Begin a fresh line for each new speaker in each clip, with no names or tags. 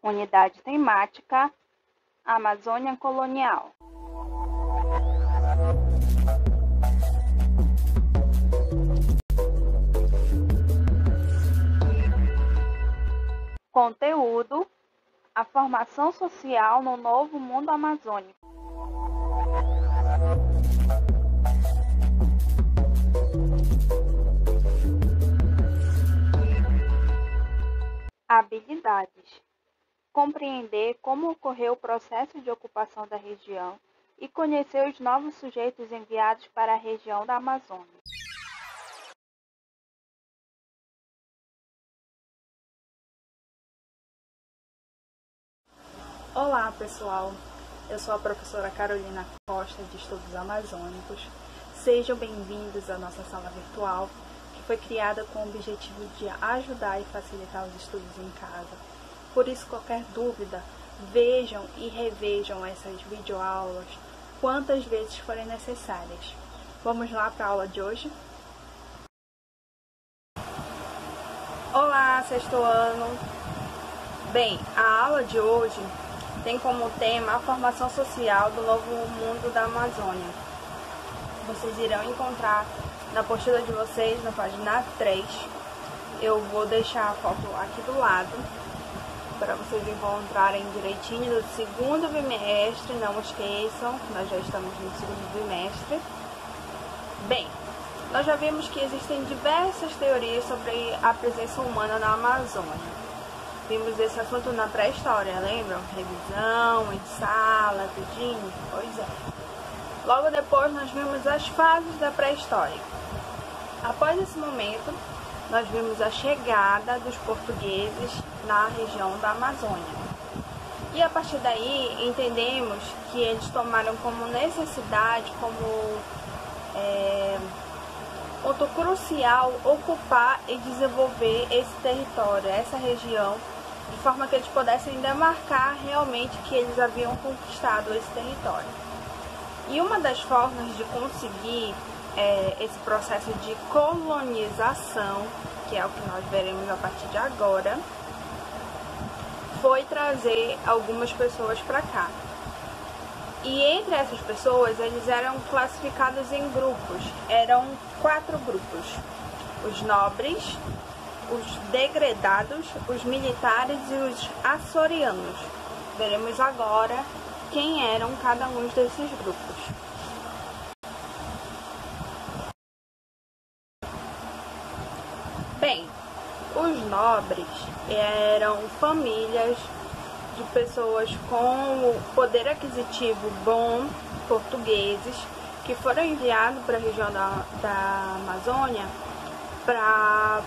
Unidade temática Amazônia Colonial. Conteúdo: a formação social no novo mundo amazônico. Habilidades: compreender como ocorreu o processo de ocupação da região e conhecer os novos sujeitos enviados para a região da Amazônia.
Olá pessoal, eu sou a professora Carolina Costa de Estudos Amazônicos. Sejam bem-vindos à nossa sala virtual, que foi criada com o objetivo de ajudar e facilitar os estudos em casa. Por isso, qualquer dúvida, vejam e revejam essas videoaulas quantas vezes forem necessárias. Vamos lá para a aula de hoje? Olá, sexto ano! Bem, a aula de hoje tem como tema a formação social do novo mundo da Amazônia. Vocês irão encontrar na apostila de vocês, na página 3. Eu vou deixar a foto aqui do lado, para vocês encontrarem direitinho do segundo bimestre. Não esqueçam, nós já estamos no segundo bimestre. Bem, nós já vimos que existem diversas teorias sobre a presença humana na Amazônia. Vimos esse assunto na pré-história, lembram? Revisão, em sala, tudinho? Pois é. Logo depois nós vimos as fases da pré-história. Após esse momento, nós vimos a chegada dos portugueses na região da Amazônia. E a partir daí entendemos que eles tomaram como necessidade, como ponto crucial, ocupar e desenvolver esse território, essa região, de forma que eles pudessem demarcar realmente que eles haviam conquistado esse território. E uma das formas de conseguir esse processo de colonização, que é o que nós veremos a partir de agora, foi trazer algumas pessoas para cá. E entre essas pessoas, eles eram classificados em grupos. Eram 4 grupos: os nobres, os degredados, os militares e os açorianos. Veremos agora quem eram cada um desses grupos. Bem, os nobres eram famílias de pessoas com poder aquisitivo bom, portugueses, que foram enviados para a região da Amazônia para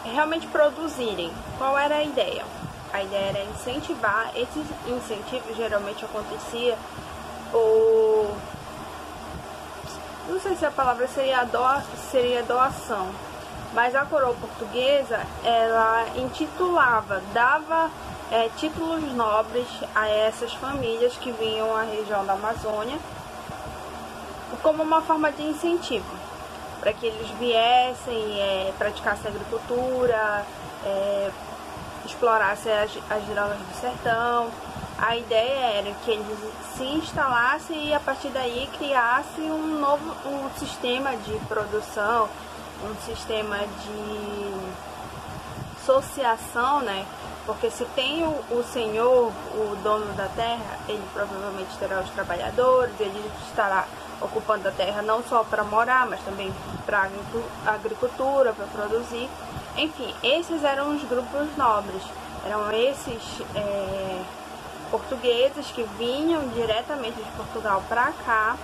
realmente produzirem. Qual era a ideia? A ideia era incentivar. Esses incentivos geralmente acontecia por... não sei se a palavra seria doação, mas a coroa portuguesa, ela intitulava, dava títulos nobres a essas famílias que vinham à região da Amazônia como uma forma de incentivo, para que eles viessem, praticassem agricultura, explorassem as drogas do sertão. A ideia era que eles se instalassem e a partir daí criassem um sistema de produção, um sistema de associação, né? Porque se tem o senhor, o dono da terra, ele provavelmente terá os trabalhadores, ele estará ocupando a terra não só para morar, mas também para agricultura, para produzir. Enfim, esses eram os grupos nobres. Eram esses portugueses que vinham diretamente de Portugal para cá,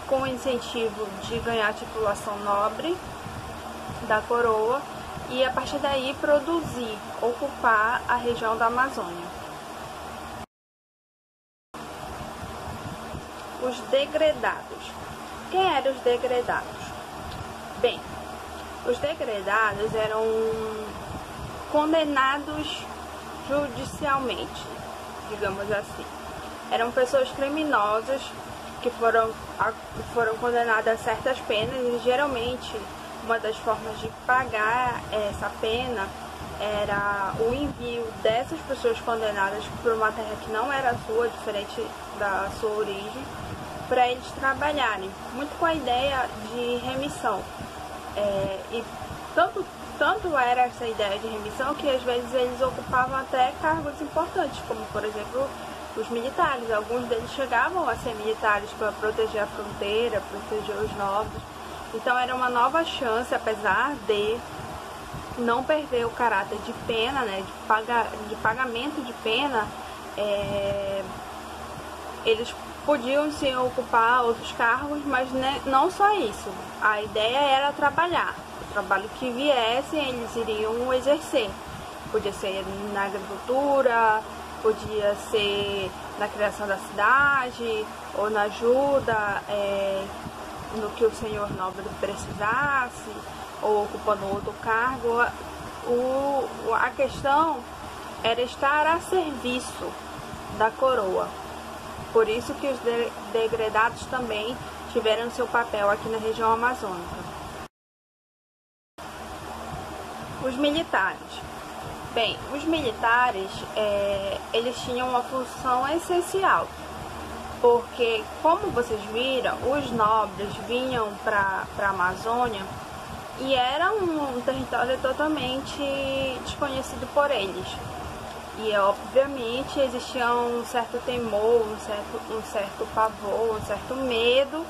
com o incentivo de ganhar a titulação nobre da coroa, e a partir daí produzir, ocupar a região da Amazônia. Os degredados. Quem eram os degredados? Bem, os degredados eram condenados judicialmente, digamos assim. Eram pessoas criminosas que foram condenadas a certas penas, e geralmente uma das formas de pagar essa pena era o envio dessas pessoas condenadas por uma terra que não era sua, diferente da sua origem, para eles trabalharem, muito com a ideia de remissão. E tanto era essa ideia de remissão que às vezes eles ocupavam até cargos importantes, como por exemplo os militares. Alguns deles chegavam a ser militares para proteger a fronteira, proteger os nobres. Então era uma nova chance, apesar de não perder o caráter de pena, né, de pagamento de pena. Eles podiam se ocupar outros cargos, mas não só isso. A ideia era trabalhar. O trabalho que viesse, eles iriam exercer. Podia ser na agricultura, podia ser na criação da cidade, ou na ajuda no que o senhor nobre precisasse, ou ocupando outro cargo. A questão era estar a serviço da coroa. Por isso que os degredados também tiveram seu papel aqui na região amazônica. Os militares. Bem, os militares, eles tinham uma função essencial, porque, como vocês viram, os nobres vinham para a Amazônia e era um território totalmente desconhecido por eles. E, obviamente, existia um certo temor, um certo pavor, um certo medo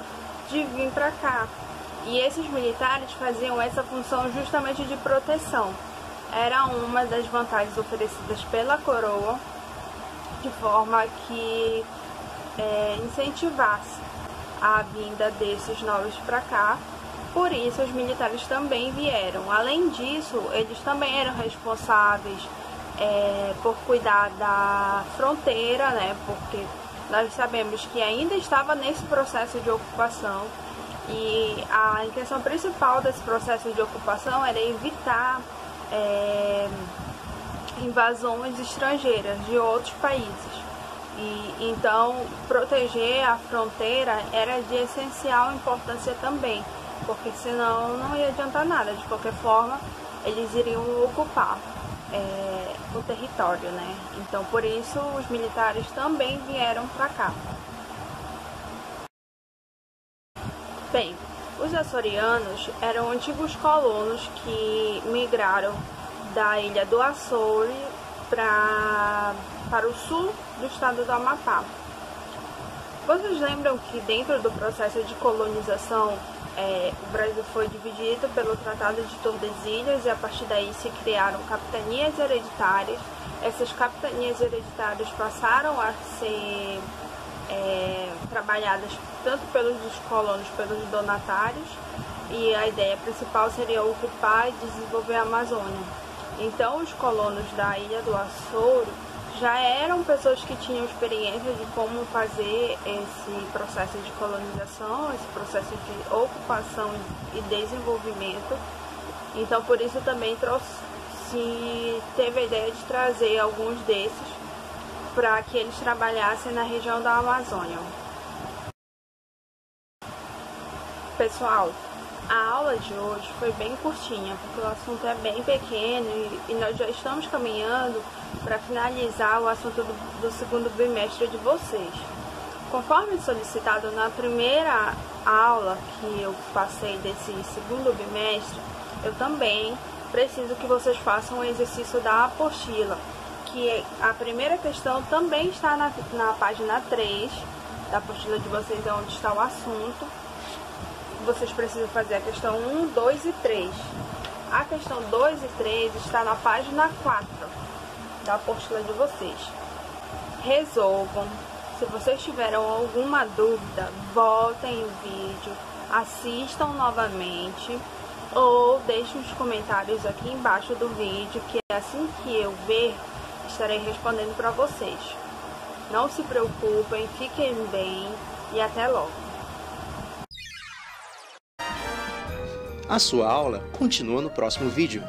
de vir para cá. E esses militares faziam essa função justamente de proteção. Era uma das vantagens oferecidas pela coroa, de forma que incentivasse a vinda desses nobres para cá. Por isso, os militares também vieram. Além disso, eles também eram responsáveis por cuidar da fronteira, né? Porque nós sabemos que ainda estava nesse processo de ocupação e a intenção principal desse processo de ocupação era evitar invasões estrangeiras de outros países. E então proteger a fronteira era de essencial importância também, porque senão não ia adiantar nada. De qualquer forma, eles iriam ocupar o território, né? Então, por isso, os militares também vieram para cá. Bem, os açorianos eram antigos colonos que migraram da ilha do Açores para o sul do estado do Amapá. Vocês lembram que dentro do processo de colonização, o Brasil foi dividido pelo Tratado de Tordesilhas e a partir daí se criaram capitanias hereditárias. Essas capitanias hereditárias passaram a ser trabalhadas tanto pelos colonos, pelos donatários, e a ideia principal seria ocupar e desenvolver a Amazônia. Então, os colonos da Ilha do Açores já eram pessoas que tinham experiência de como fazer esse processo de colonização, esse processo de ocupação e desenvolvimento. Então, por isso também teve a ideia de trazer alguns desses para que eles trabalhassem na região da Amazônia. Pessoal, a aula de hoje foi bem curtinha, porque o assunto é bem pequeno e nós já estamos caminhando para finalizar o assunto do segundo bimestre de vocês. Conforme solicitado na primeira aula que eu passei desse segundo bimestre, eu também preciso que vocês façam o exercício da apostila, que a primeira questão também está na página 3 da apostila de vocês, é onde está o assunto. Vocês precisam fazer a questão 1, 2 e 3. A questão 2 e 3 está na página 4 da apostila de vocês. Resolvam. Se vocês tiveram alguma dúvida, voltem o vídeo, assistam novamente ou deixem os comentários aqui embaixo do vídeo, que assim que eu ver, estarei respondendo para vocês. Não se preocupem, fiquem bem e até logo.
A sua aula continua no próximo vídeo.